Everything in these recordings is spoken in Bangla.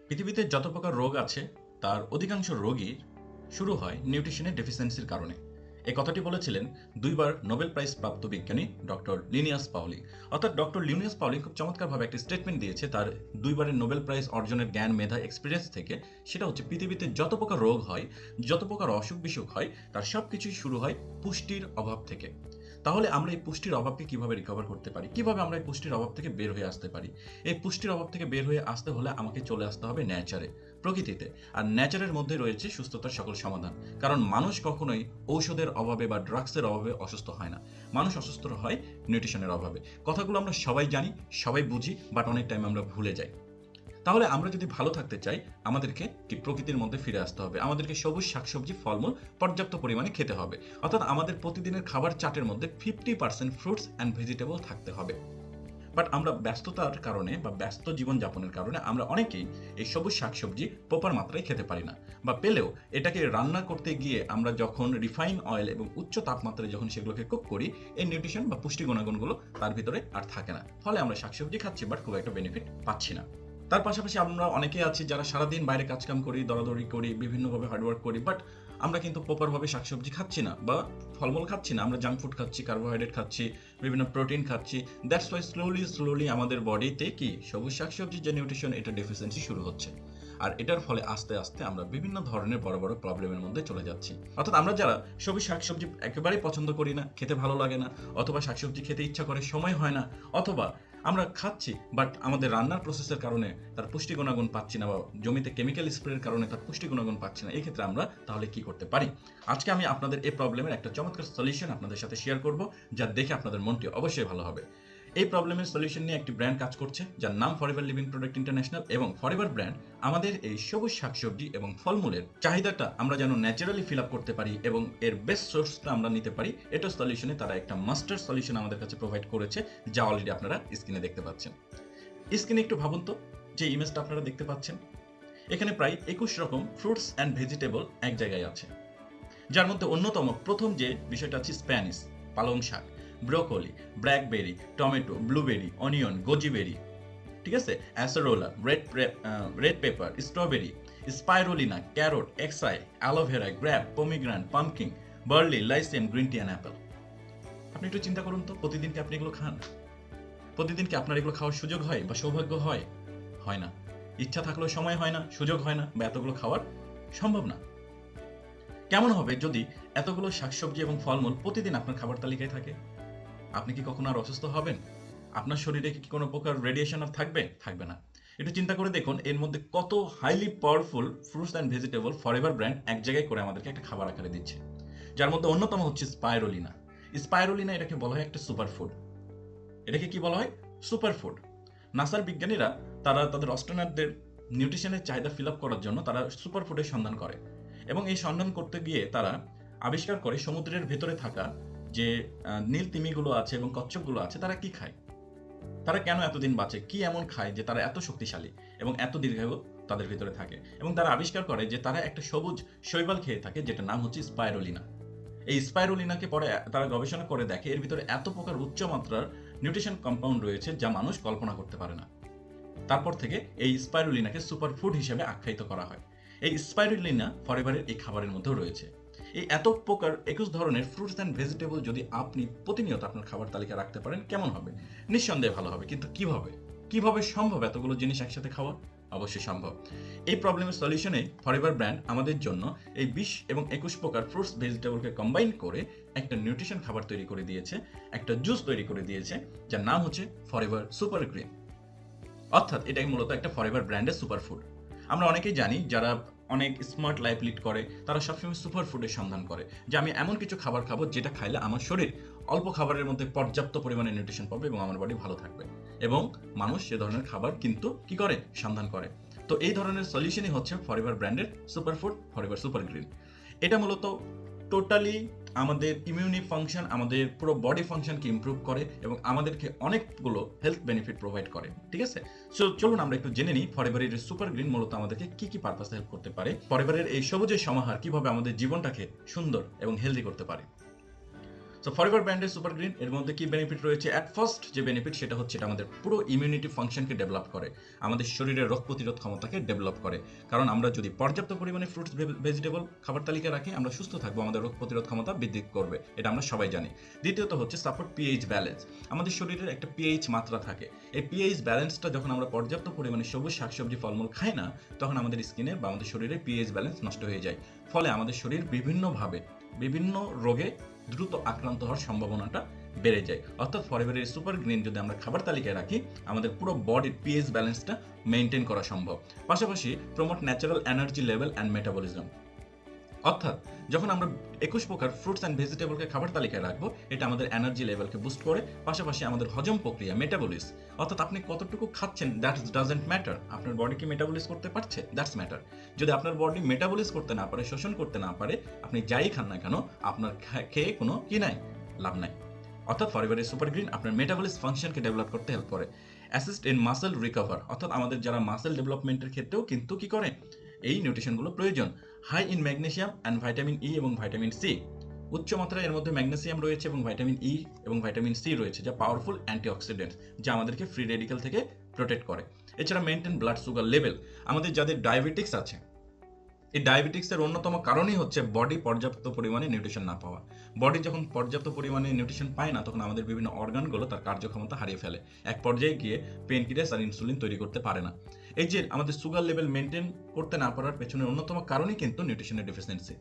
পৃথিবীতে যত প্রকার রোগ আছে তার অধিকাংশ রোগই শুরু হয় নিউট্রিশনের ডেফিসিয়েন্সির কারণে। এই কথাটি বলেছিলেন দুইবার নোবেল প্রাইজ প্রাপ্ত বিজ্ঞানী ডক্টর লিনিয়াস পাউলি। অর্থাৎ ডক্টর লিনিয়াস পাউলি খুব চমৎকারভাবে একটি স্টেটমেন্ট দিয়েছে তার দুইবারের নোবেল প্রাইজ অর্জনের জ্ঞান মেধা এক্সপিরিয়েন্স থেকে। সেটা হচ্ছে পৃথিবীতে যত প্রকার রোগ হয়, যত প্রকার অসুখ বিসুখ হয়, তার সব কিছুই শুরু হয় পুষ্টির অভাব থেকে। তাহলে আমরা এই পুষ্টির অভাবকে কিভাবে রিকভার করতে পারি, কিভাবে আমরা এই পুষ্টির অভাব থেকে বের হয়ে আসতে পারি? এই পুষ্টির অভাব থেকে বের হয়ে আসতে হলে আমাকে চলে আসতে হবে নেচারে, প্রকৃতিতে। আর নেচারের মধ্যে রয়েছে সুস্থতার সকল সমাধান। কারণ মানুষ কখনোই ঔষধের অভাবে বা ড্রাগসের অভাবে অসুস্থ হয় না, মানুষ অসুস্থ হয় নিউট্রিশনের অভাবে। কথাগুলো আমরা সবাই জানি, সবাই বুঝি, বাট অনেক টাইম আমরা ভুলে যাই। তাহলে আমরা যদি ভালো থাকতে চাই, আমাদেরকে কি প্রকৃতির মধ্যে ফিরে আসতে হবে, আমাদেরকে সবুজ শাকসবজি ফলমূল পর্যাপ্ত পরিমাণে খেতে হবে। অর্থাৎ আমাদের প্রতিদিনের খাবার চার্টের মধ্যে 50% ফ্রুটস অ্যান্ড ভেজিটেবল থাকতে হবে। বাট আমরা ব্যস্ততার কারণে বা ব্যস্ত জীবনযাপনের কারণে আমরা অনেকেই এই সবুজ শাকসবজি প্রপার মাত্রায় খেতে পারি না, বা পেলেও এটাকে রান্না করতে গিয়ে আমরা যখন রিফাইন অয়েল এবং উচ্চ তাপমাত্রায় যখন সেগুলোকে কুক করি, এই নিউট্রিশন বা পুষ্টি গুণাগুণগুলো তার ভিতরে আর থাকে না। ফলে আমরা শাকসবজি খাচ্ছি বাট খুব একটা বেনিফিট পাচ্ছি না। তার পাশাপাশি আমরা অনেকেই আছি যারা সারাদিন বাইরে কাজকাম করি, দৌড়াদৌড়ি করি, বিভিন্নভাবে হার্ডওয়ার্ক করি, বাট আমরা কিন্তু প্রপারভাবে শাকসবজি খাচ্ছি না বা ফলমূল খাচ্ছি না। আমরা জাঙ্ক ফুড খাচ্ছি, কার্বোহাইড্রেট খাচ্ছি, বিভিন্ন প্রোটিন খাচ্ছি। দ্যাটস ওয়াই স্লোলি আমাদের বডিতে কি সবুজ শাকসবজির যে নিউট্রিশন, এটা ডেফিসিয়েন্সি শুরু হচ্ছে। আর এটার ফলে আস্তে আস্তে আমরা বিভিন্ন ধরনের বড় বড় প্রবলেমের মধ্যে চলে যাচ্ছি। অর্থাৎ আমরা যারা সবুজ শাকসবজি একেবারেই পছন্দ করি না, খেতে ভালো লাগে না, অথবা শাকসবজি খেতে ইচ্ছা করে সময় হয় না, অথবা আমরা খাচ্ছি বাট আমাদের রান্নার প্রসেসের কারণে তার পুষ্টি গুণাগুণ পাচ্ছি না, বা জমিতে কেমিক্যাল স্প্রের কারণে তার পুষ্টি গুণাগুণ পাচ্ছি না, এই ক্ষেত্রে আমরা তাহলে কি করতে পারি? আজকে আমি আপনাদের এই প্রবলেমের একটা চমৎকার সলিউশন আপনাদের সাথে শেয়ার করব, যা দেখে আপনাদের মনটি অবশ্যই ভালো হবে। এই প্রবলেমের সলিউশন নিয়ে একটি ব্র্যান্ড কাজ করছে যার নাম ফরএভার লিভিং প্রোডাক্ট ইন্টারন্যাশনাল, এবং ফরএভার ব্র্যান্ড আমাদের এই সবুজ শাকসবজি এবং ফলমূলের চাহিদাটা আমরা যেন ন্যাচারালি ফিল আপ করতে পারি এবং এর বেস্ট সোর্সটা আমরা নিতে পারি, এটা সলিউশনে তারা একটা মাস্টার সলিউশন আমাদের কাছে প্রোভাইড করেছে, যা অলরেডি আপনারা স্ক্রিনে দেখতে পাচ্ছেন। স্ক্রিনে একটু ভাবুন তো, যে ইমেজটা আপনারা দেখতে পাচ্ছেন, এখানে প্রায় 21 রকম ফ্রুটস অ্যান্ড ভেজিটেবল এক জায়গায় আছে, যার মধ্যে অন্যতম প্রথম যে বিষয়টা আছে স্প্যানিশ, পালং শাক, broccoli, blackberry, tomato, blueberry, onion, gojiberry, ঠিক আছে, acerola, red pepper, strawberry, spirulina, carrot, acai, aloe vera, grape, pomegranate, pumpkin, barley, lycium, green tea and apple. আপনি একটু চিন্তা করুন তো, প্রতিদিন কি আপনি এগুলো খান? প্রতিদিন কি আপনার এগুলো খাওয়ার সুযোগ হয় বা সৌভাগ্য হয়? হয় না। ইচ্ছা থাকলেও সময় হয় না, সুযোগ হয় না, বা এতগুলো খাওয়ার সম্ভব না। কেমন হবে যদি এতগুলো শাকসবজি এবং ফলমূল প্রতিদিন আপনার খাবার তালিকায় থাকে? আপনি কি কখনো আর অসুস্থ হবেন? আপনার শরীরে কি কোনো প্রকার রেডিয়েশন আর থাকবে? থাকবে না। একটু চিন্তা করে দেখুন, এর মধ্যে কত highly powerful fruits and vegetable forever brand এক জায়গায় করে আমাদেরকে একটা খাবার আকারে দিচ্ছে, যার মধ্যে অন্যতম হচ্ছে স্পাইরোলিনা। স্পাইরোলিনা এটাকে বলা হয় একটা সুপারফুড। এটাকে কি বলা হয়? সুপারফুড। নাসার বিজ্ঞানীরা তারা তাদের অস্ট্রোনটদের নিউট্রিশনের চাহিদা ফিল আপ করার জন্য তারা সুপারফুডের সন্ধান করে, এবং এই সন্ধান করতে গিয়ে তারা আবিষ্কার করে সমুদ্রের ভেতরে থাকা যে নীল তিমিগুলো আছে এবং কচ্ছপগুলো আছে, তারা কি খায়, তারা কেন এতদিন বাঁচে, কি এমন খায় যে তারা এত শক্তিশালী এবং এত দীর্ঘায়ু তাদের ভিতরে থাকে। এবং তারা আবিষ্কার করে যে তারা একটা সবুজ শৈবাল খেয়ে থাকে, যেটা নাম হচ্ছে স্পাইরোলিনা। এই স্পাইরোলিনাকে পরে তারা গবেষণা করে দেখে এর ভিতরে এত প্রকার উচ্চ মাত্রার নিউট্রিশন কম্পাউন্ড রয়েছে যা মানুষ কল্পনা করতে পারে না। তারপর থেকে এই স্পাইরুলিনাকে সুপারফুড হিসেবে আখ্যায়িত করা হয়। এই স্পাইরুলিনা ফরএভারের এই খাবারের মধ্যেও রয়েছে। এই এত প্রকার 21 ধরনের ফ্রুটস অ্যান্ড ভেজিটেবল যদি আপনি প্রতিনিয়ত আপনার খাবার তালিকা রাখতে পারেন, কেমন হবে? নিঃসন্দেহে ভালো হবে। কিন্তু কিভাবে কিভাবে সম্ভব এতগুলো জিনিস একসাথে খাওয়া? অবশ্যই সম্ভব। এই প্রবলেমের সলিউশনে ফরএভার ব্র্যান্ড আমাদের জন্য এই 20 এবং 21 প্রকার ফ্রুটস ভেজিটেবলকে কম্বাইন করে একটা নিউট্রিশন খাবার তৈরি করে দিয়েছে, একটা জুস তৈরি করে দিয়েছে, যার নাম হচ্ছে ফরএভার সুপার গ্রিন। অর্থাৎ এটাই মূলত একটা ফরএভার ব্র্যান্ডের সুপারফুড। আমরা অনেকেই জানি যারা অনেক স্মার্ট লাইফ লিড করে, তারা সবসময় সুপার ফুডের সন্ধান করে, যে আমি এমন কিছু খাবার খাবো যেটা খাইলে আমার শরীর অল্প খাবারের মধ্যে পর্যাপ্ত পরিমাণে নিউট্রিশন পাবে এবং আমার বডি ভালো থাকবে। এবং মানুষ সে ধরনের খাবার কিন্তু কি করে? সন্ধান করে। তো এই ধরনের সলিউশনই হচ্ছে ফরএভার ব্র্যান্ডের সুপারফুড, ফরএভার সুপার গ্রিন। এটা মূলত টোটালি আমাদের ইমিউনি ফাংশন, আমাদের পুরো বডি ফাংশনকে ইমপ্রুভ করে এবং আমাদেরকে অনেকগুলো হেলথ বেনিফিট প্রোভাইড করে। ঠিক আছে, সো চলুন আমরা একটু জেনে নিই ফরএভারের সুপার গ্রিন মূলত আমাদেরকে কি কি পারপাসে হেল্প করতে পারে, ফরএভারের এই সবুজের সমাহার কিভাবে আমাদের জীবনটাকে সুন্দর এবং হেলদি করতে পারে। সো ফরএভার ব্র্যান্ডের সুপার গ্রিন এর মধ্যে কি বেনিফিট রয়েছে? অ্যাট ফার্স্ট যে বেনিফিট সেটা হচ্ছে এটা আমাদের পুরো ইমিউনিটি ফাংশনকে ডেভেলপ করে, আমাদের শরীরের রোগ প্রতিরোধ ক্ষমতাকে ডেভেলপ করে। কারণ আমরা যদি পর্যাপ্ত পরিমাণে ফ্রুটস ভেজিটেবল খাবার তালিকায় রাখি, আমরা সুস্থ থাকবো, আমাদের রোগ প্রতিরোধ ক্ষমতা বৃদ্ধি করবে, এটা আমরা সবাই জানি। দ্বিতীয়ত হচ্ছে সাপোর্ট পিএইচ ব্যালেন্স। আমাদের শরীরের একটা পিএইচ মাত্রা থাকে, এই পিএইচ ব্যালেন্সটা যখন আমরা পর্যাপ্ত পরিমাণে সবুজ শাকসবজি ফলমূল খাই না, তখন আমাদের স্কিনের বা আমাদের শরীরের পিএইচ ব্যালেন্স নষ্ট হয়ে যায়। ফলে আমাদের শরীর বিভিন্নভাবে বিভিন্ন রোগে দ্রুত আক্রান্ত হওয়ার সম্ভাবনাটা বেড়ে যায়। অর্থাৎ ফরএভারের সুপার গ্রিন যদি আমরা খাবার তালিকায় রাখি, আমাদের পুরো বডির পিএইচ ব্যালেন্সটা মেনটেন করা সম্ভব। পাশাপাশি promote natural energy level and metabolism. অর্থাৎ যখন আমরা 21 প্রকার ফ্রুটস অ্যান্ড ভেজিটেবলকে খাবার তালিকায় রাখবো, এটা আমাদের এনার্জি লেভেলকে বুস্ট করে, পাশাপাশি আমাদের হজম প্রক্রিয়া মেটাবলিস, অর্থাৎ আপনি কতটুকু খাচ্ছেন দ্যাট ডাজন্ট ম্যাটার, আপনার বডি কি মেটাবলিস করতে পারছে দ্যাটস ম্যাটার। যদি আপনার বডি মেটাবলিস করতে না পারে, শোষণ করতে না পারে, আপনি যাই খান না কেন, আপনার খেয়ে কোনো কি নাই, লাভ নাই। অর্থাৎ ফরএভারের সুপার গ্রিন আপনার মেটাবলিস ফাংশনকে ডেভেলপ করতে হেল্প করে। অ্যাসিস্ট ইন মাসেল রিকভার, অর্থাৎ আমাদের যারা মাসেল ডেভেলপমেন্টের ক্ষেত্রেও কিন্তু কি করে, এই নিউট্রিশনগুলো প্রয়োজন। High in magnesium and vitamin E এবং ভাইটামিন সি। উচ্চ মাত্রায় এর মধ্যে ম্যাগনেসিয়াম রয়েছে এবং ভাইটামিন ই এবং ভাইটামিন সি রয়েছে, যা পাওয়ারফুল অ্যান্টিঅক্সিডেন্টস, যা আমাদেরকে ফ্রি রেডিক্যাল থেকে প্রোটেক্ট করে। এছাড়া মেনটেন ব্লাড সুগার লেভেল। আমাদের যাদের ডায়াবেটিক্স আছে, এই ডায়াবেটিক্সের অন্যতম কারণই হচ্ছে বডি পর্যাপ্ত পরিমাণে নিউট্রিশন না পাওয়া। বডি যখন পর্যাপ্ত পরিমাণে নিউট্রিশন পায় না, তখন আমাদের বিভিন্ন অর্গানগুলো তার কার্যক্ষমতা হারিয়ে ফেলে, এক পর্যায়ে গিয়ে পেনক্রিয়াস আর ইনসুলিন তৈরি করতে পারে না। এই যে আমাদের সুগার লেভেল মেনটেন করতে না পারার পেছনের অন্যতম কারণই কিন্তু নিউট্রিশনের ডেফিসিয়েন্সি।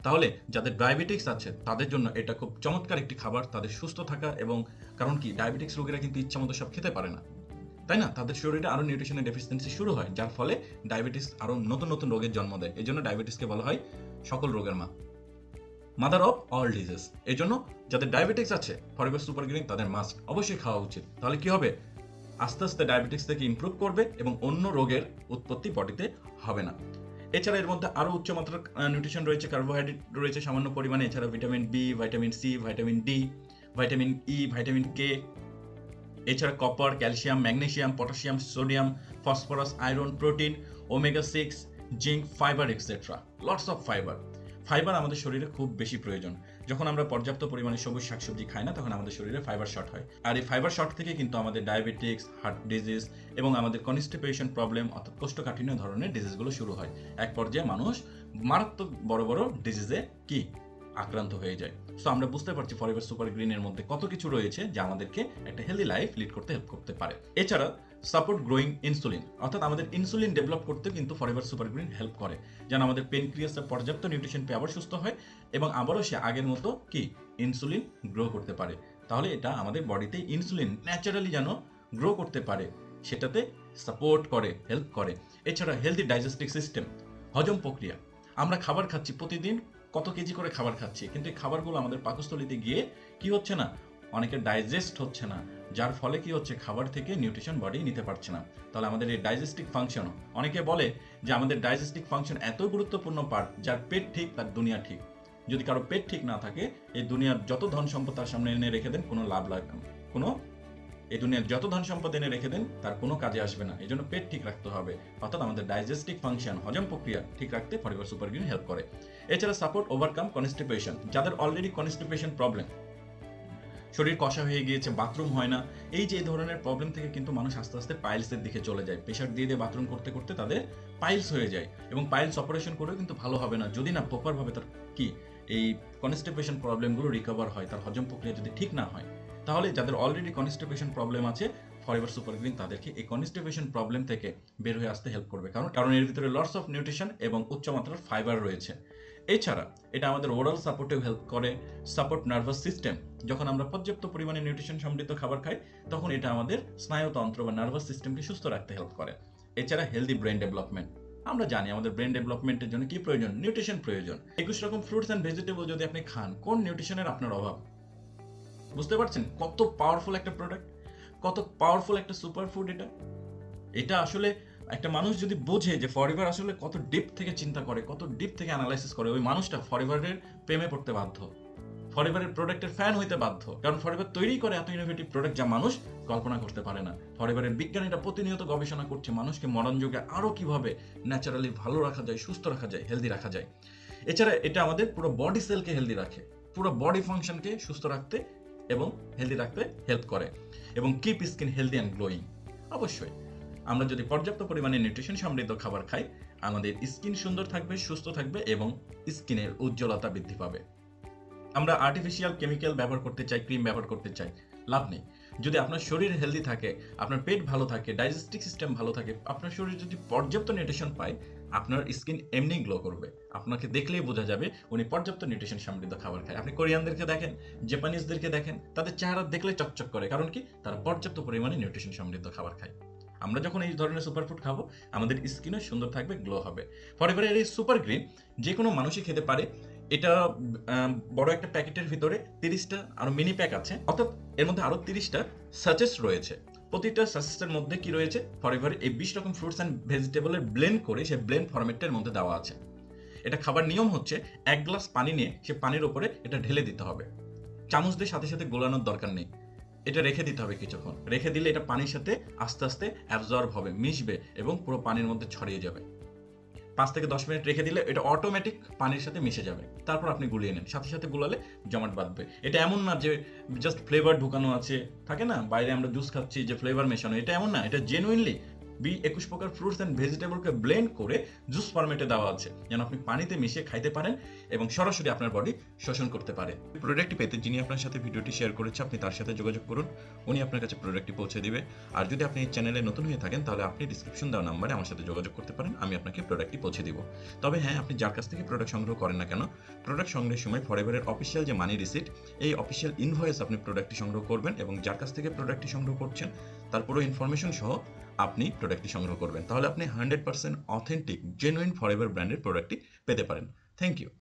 তাহলে যাদের ডায়াবেটিক্স আছে তাদের জন্য এটা খুব চমৎকার একটি খাবার, তাদের সুস্থ থাকা। এবং কারণ কি, ডায়াবেটিক্স রোগীরা কিন্তু ইচ্ছামতো সব খেতে পারে না, তাই না? তাদের শরীরে আরো নিউট্রিশনের ডেফিসিয়েন্সি শুরু হয়, যার ফলে ডায়াবেটিস আরো নতুন নতুন রোগের জন্ম দেয়। এই জন্য ডায়াবেটিসকে বলা হয় সকল রোগের মা, মাদার অফ অল ডিজিজ। এই জন্য যাদের ডায়াবেটিক্স আছে, ফরএভার সুপার গ্রিন তাদের মাস্ট অবশ্যই খাওয়া উচিত। তাহলে কি হবে, আস্তে আস্তে ডায়াবেটিক্স থেকে ইমপ্রুভ করবে এবং অন্য রোগের উৎপত্তি বডিতে হবে না। এছাড়া এর মধ্যে আরো উচ্চমাত্রার নিউট্রিশন রয়েছে, কার্বোহাইড্রেট রয়েছে সামান্য পরিমাণে, এছাড়া vitamin B, vitamin C, vitamin D, vitamin E, vitamin K, এছাড়া copper, calcium, magnesium, potassium, sodium, phosphorus, iron, protein, omega 6, zinc, fibre etcetera. Lots of fibre. Fibre আমাদের শরীরে খুব বেশি প্রয়োজন। যখন আমরা পর্যাপ্ত পরিমাণে সবুজ শাকসবজি খাই না, তখন আমাদের শরীরে ফাইবার শর্ট হয়। আর এই ফাইবার শর্ট থেকে কিন্তু আমাদের ডায়াবেটিক্স, হার্ট ডিজিজ এবং আমাদের কনস্টিপেশন প্রবলেম, অর্থাৎ কোষ্ঠকাঠিন্য ধরনের ডিজিজগুলো শুরু হয়। এক পর্যায়ে মানুষ মারাত্মক বড় বড় ডিজিজে কি আক্রান্ত হয়ে যায়। সো আমরা বুঝতে পারছি ফরএভার সুপার গ্রিনের মধ্যে কত কিছু রয়েছে যা আমাদেরকে একটা হেলদি লাইফ লিড করতে হেল্প করতে পারে। এছাড়া সাপোর্ট গ্রোয়িং ইনসুলিন, অর্থাৎ আমাদের ইনসুলিন ডেভেলপ করতে কিন্তু ফরএভার সুপার গ্রিন হেল্প করে, যেন আমাদের পেনক্রিয়াসে পর্যাপ্ত নিউট্রিশন পেয়ে আবার সুস্থ হয় এবং আবারও সে আগের মতো কি ইনসুলিন গ্রো করতে পারে। তাহলে এটা আমাদের বডিতে ইনসুলিন ন্যাচারালি যেন গ্রো করতে পারে, সেটাতে সাপোর্ট করে, হেল্প করে। এছাড়া হেলদি ডাইজেস্টিভ সিস্টেম, হজম প্রক্রিয়া। আমরা খাবার খাচ্ছি প্রতিদিন, কত কেজি করে খাবার খাচ্ছি, কিন্তু এই খাবারগুলো আমাদের পাকস্থলীতে গিয়ে কি হচ্ছে না, অনেকের ডাইজেস্ট হচ্ছে না, যার ফলে কি হচ্ছে, খাবার থেকে নিউট্রিশন বডি নিতে পারছে না। তাহলে আমাদের এই ডাইজেস্টিভ ফাংশন, অনেকে বলে যে আমাদের ডাইজেস্টিভ ফাংশন এত গুরুত্বপূর্ণ পার্ট, যার পেট ঠিক তার দুনিয়া ঠিক। যদি কারো পেট ঠিক না থাকে, এই দুনিয়ার যত ধন সম্পদ তার সামনে এনে রেখে দেন, কোনো লাভ লাগবে না, এই দুনিয়ার যত ধন সম্পদ এনে রেখে দেন তার কোনো কাজে আসবে না। এই জন্য পেট ঠিক রাখতে হবে, অর্থাৎ আমাদের ডাইজেস্টিভ ফাংশন, হজম প্রক্রিয়া ঠিক রাখতে ফরএভার সুপার গ্রিন হেল্প করে। এছাড়া সাপোর্ট ওভারকাম কনস্টিপেশন, যাদের অলরেডি কনস্টিপেশন প্রবলেম, শরীর কষা হয়ে গিয়েছে, বাথরুম হয় না, এই যে ধরনের প্রবলেম থেকে কিন্তু মানুষ আস্তে আস্তে পাইলসের দিকে চলে যায়। প্রেশার দিয়ে দিয়ে বাথরুম করতে করতে তাদের পাইলস হয়ে যায়, এবং পাইলস অপারেশন করেও কিন্তু ভালো হবে না যদি না প্রপারভাবে তার কি এই কনস্টিপেশন প্রবলেমগুলো রিকভার হয়, তার হজম প্রক্রিয়া যদি ঠিক না হয়। তাহলে যাদের অলরেডি কনস্টিপেশন প্রবলেম আছে, ফরএভার সুপার গ্রিন তাদেরকে এই কনস্টিপেশন প্রবলেম থেকে বের হয়ে আসতে হেল্প করবে, কারণ এর ভিতরে লটস অফ নিউট্রিশন এবং উচ্চমাত্রার ফাইবার রয়েছে। এছাড়া এটা আমাদের ওরাল সাপোর্টেও হেল্প করে। সাপোর্ট নার্ভাস সিস্টেম, যখন আমরা পর্যাপ্ত পরিমাণে নিউট্রিশন সমৃদ্ধ খাবার খাই, তখন এটা আমাদের স্নায়ুতন্ত্র বা নার্ভাস সিস্টেমকে সুস্থ রাখতে হেল্প করে। এছাড়া হেলদি ব্রেন ডেভেলপমেন্ট, আমরা জানি আমাদের ব্রেন ডেভেলপমেন্টের জন্য কি প্রয়োজন, নিউট্রিশন প্রয়োজন। 21 রকম ফ্রুটস অ্যান্ড ভেজিটেবল যদি আপনি খান, কোন নিউট্রিশনের আপনার অভাব? বুঝতে পারছেন কত পাওয়ারফুল একটা প্রোডাক্ট, কত পাওয়ারফুল একটা সুপার ফুড এটা। এটা আসলে একটা মানুষ যদি বোঝে যে ফরএভার আসলে কত ডিপ থেকে চিন্তা করে, কত ডিপ থেকে অ্যানালাইসিস করে, ওই মানুষটা ফরএভারের প্রেমে পড়তে বাধ্য, ফরএভারের প্রোডাক্টের ফ্যান হইতে বাধ্য। কারণ ফরএভার তৈরি করে এত ইনোভেটিভ প্রোডাক্ট যা মানুষ কল্পনা করতে পারে না। ফরএভারের বিজ্ঞানীরা প্রতিনিয়ত গবেষণা করছে মানুষকে মডার্ন যুগে আরো কিভাবে ন্যাচারালি ভালো রাখা যায়, সুস্থ রাখা যায়, হেলদি রাখা যায়। এছাড়া এটা আমাদের পুরো বডি সেলকে হেলদি রাখে। পুরো বডি ফাংশনকে সুস্থ রাখতে এবং হেলদি রাখতে হেল্প করে এবং keep skin healthy and glowing. অবশ্যই আমরা যদি পর্যাপ্ত পরিমাণে নিউট্রিশন সমৃদ্ধ খাবার খাই, আমাদের স্কিন সুন্দর থাকবে, সুস্থ থাকবে এবং স্কিনের উজ্জ্বলতা বৃদ্ধি পাবে। আমরা আর্টিফিশিয়াল কেমিক্যাল ব্যবহার করতে চাই, ক্রিম ব্যবহার করতে চাই, লাভ নেই। যদি আপনার শরীর হেলদি থাকে, আপনার পেট ভালো থাকে, ডাইজেস্টিভ সিস্টেম ভালো থাকে, আপনার শরীর যদি পর্যাপ্ত নিউট্রিশন পায়, আপনার স্কিন এমনি গ্লো করবে। আপনাকে দেখলেই বোঝা যাবে উনি পর্যাপ্ত নিউট্রিশন সমৃদ্ধ খাবার খায়। আপনি কোরিয়ানদেরকে দেখেন, জাপানিজদেরকে দেখেন, তাদের চেহারা দেখলে চকচক করে। কারণ কি? তারা পর্যাপ্ত পরিমাণে নিউট্রিশন সমৃদ্ধ খাবার খায়। আমরা যখন এই ধরনের সুপারফুড খাবো, আমাদের স্কিনও সুন্দর থাকবে, গ্লো হবে। ফরএভারের এই সুপার গ্রিন যে কোনো মানুষই খেতে পারে। এটা বড় একটা প্যাকেটের ভিতরে 30টা আরো মিনি প্যাক আছে, অর্থাৎ এর মধ্যে আরো 30টা সাচেস রয়েছে। প্রতিটা সাচেসের মধ্যে কি রয়েছে? ফরএভার এই 20 রকম ফ্রুটস অ্যান্ড ভেজিটেবলের ব্লেন্ড করে সে ব্লেন্ড ফরম্যাটের মধ্যে দেওয়া আছে। এটা খাবার নিয়ম হচ্ছে 1 গ্লাস পানি নিয়ে সে পানির উপরে এটা ঢেলে দিতে হবে। চামচ দিয়ে সাথে সাথে গোলানোর দরকার নেই, এটা রেখে দিতে হবে কিছুক্ষণ। রেখে দিলে এটা পানির সাথে আস্তে আস্তে অ্যাবজর্ব হবে, মিশবে এবং পুরো পানির মধ্যে ছড়িয়ে যাবে। 5 থেকে 10 মিনিট রেখে দিলে এটা অটোমেটিক পানির সাথে মিশে যাবে। তারপর আপনি গুলিয়ে নেন, সাথে সাথে গুলালে জমাট বাঁধবে। এটা এমন না যে জাস্ট ফ্লেভার ঢুকানো আছে, থাকে না বাইরে আমরা জুস খাচ্ছি যে ফ্লেভার মেশানো, এটা এমন না। এটা জেনুইনলি 21 প্রকার ফ্রুটস অ্যান্ড ভেজিটেবলকে ব্লেন্ড করে জুস ফরম্যাটে দেওয়া আছে, যেন আপনি পানিতে মিশিয়ে খাইতে পারেন এবং সরাসরি আপনার বডি শোষণ করতে পারে। প্রোডাক্টটি পেতে যিনি আপনার সাথে ভিডিওটি শেয়ার করেছে, আপনি তার সাথে যোগাযোগ করুন, উনি আপনার কাছে প্রোডাক্টটি পৌঁছে দিবে। আর যদি আপনি এই চ্যানেলে নতুন হয়ে থাকেন, তাহলে আপনি ডিসক্রিপশন দেওয়া নাম্বারে আমার সাথে যোগাযোগ করতে পারেন, আমি আপনাকে প্রোডাক্টটি পৌঁছে দিব। তবে হ্যাঁ, আপনি যার কাছ থেকে প্রোডাক্ট সংগ্রহ করেন না কেন, প্রোডাক্ট সংগ্রহের সময় ফরএভারের অফিসিয়াল যে মানি রিসিট, এই অফিসিয়াল ইনভয়েস আপনি প্রোডাক্টটি সংগ্রহ করবেন এবং যার কাছ থেকে প্রোডাক্টটি সংগ্রহ করছেন তার পুরো ইনফরমেশন সহ আপনি প্রোডাক্টটি সংগ্রহ করবেন। তাহলে আপনি 100% অথেন্টিক জেনুইন ফরএভার ব্র্যান্ডের প্রোডাক্টটি পেতে পারেন। Thank you.